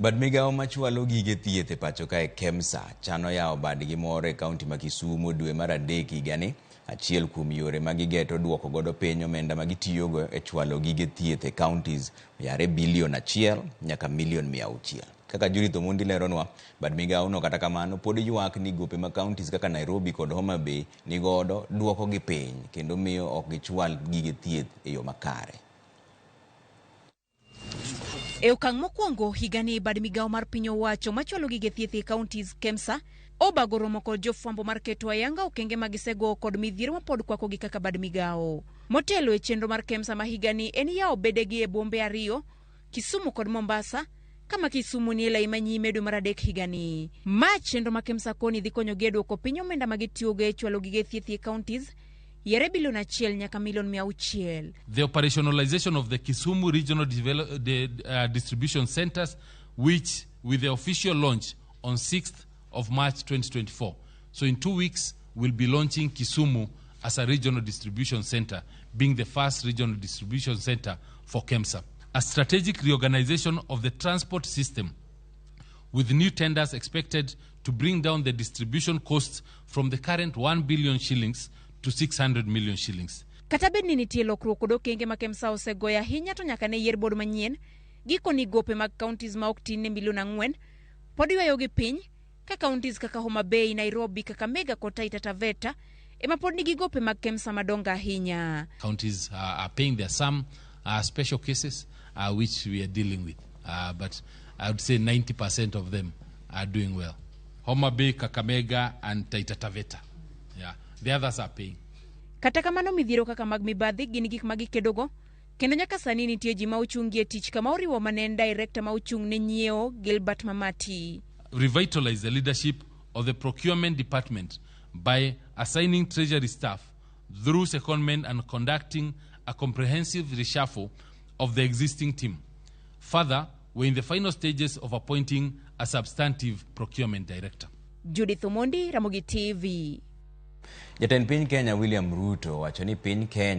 Bad migao machwalo gige thieth e pacho kae KEMSA chano yao badgi moro e kaunti ma Kisumu dwe mar adek higani. Achiel kuom yore magigeto duoko godo piny omenda magitiyogo e chwalo gige thieth e kauntis yare bilion 1 nyaka milion 600. Kaka Judith Omondi leronwa, bad migao no kata kamano pod ywak ni gope ma kauntis kaka Nairobi kod Homa Bay ni godo duoko gi piny kendo miyo ok gichwal gige thieth e yo makare. E okang' mokwongo higani bad migao mar piny owacho machwalo gige thieth e kauntis KEMSA obago romo kod jofwambo mar keto ayanga okenge magisego kod midhiero mapod kwakogi kaka bad migao. Motelo e chenro mar KEMSA ma higani en yao bedegi e bombe 2, Kisumu kod Mombasa, kama Kisumu ni lai manyime dwe mar adek higani. Ma chenro ma KEMSA koni dhi konyo gi duoko piny omenda magitiyogo e chwalo gige thieth e kauntis yare bilion 1 nyaka milion 600. The operationalization of the Kisumu Regional Distribution Centers, which with the official launch on 6th of March 2024. So in 2 weeks, we'll be launching Kisumu as a regional distribution center, being the first regional distribution center for KEMSA. A strategic reorganization of the transport system with new tenders expected to bring down the distribution costs from the current 1 billion shillings to 600 million shillings. Kata bed ni nitie lokruok kod okenge ma KEMSA osegoyo ahinya to nyaka ne yier bod manyien, gikoni gope mag kauntis ma ok tin ne milion 4 pod ywayo gi piny ka kauntis kaka Homa Bay, Nairobi, Kakamega kod Taita Taveta ema pod nigi gope mag KEMSA madongo ahinya. Counties are paying their some special cases which we are dealing with, but I would say 90% of them are doing well. Homa Bay, Kakamega and Taita Taveta. Yeah. The others are paying. Kata kamano midhiero kaka mag mibadhi gin gik magikedogo kendo nyaka sani nitie ji ma ochungi e tich kama oriwo manen director ma ochung ne nyieo Gilbert Mamati. Revitalize the leadership of the procurement department by assigning treasury staff through secondment and conducting a comprehensive reshuffle of the existing team. Further, we're in the final stages of appointing a substantive procurement director. Judith Omondi, Ramogi TV. Jatend piny Kenya William Ruto wacho ni piny Kenya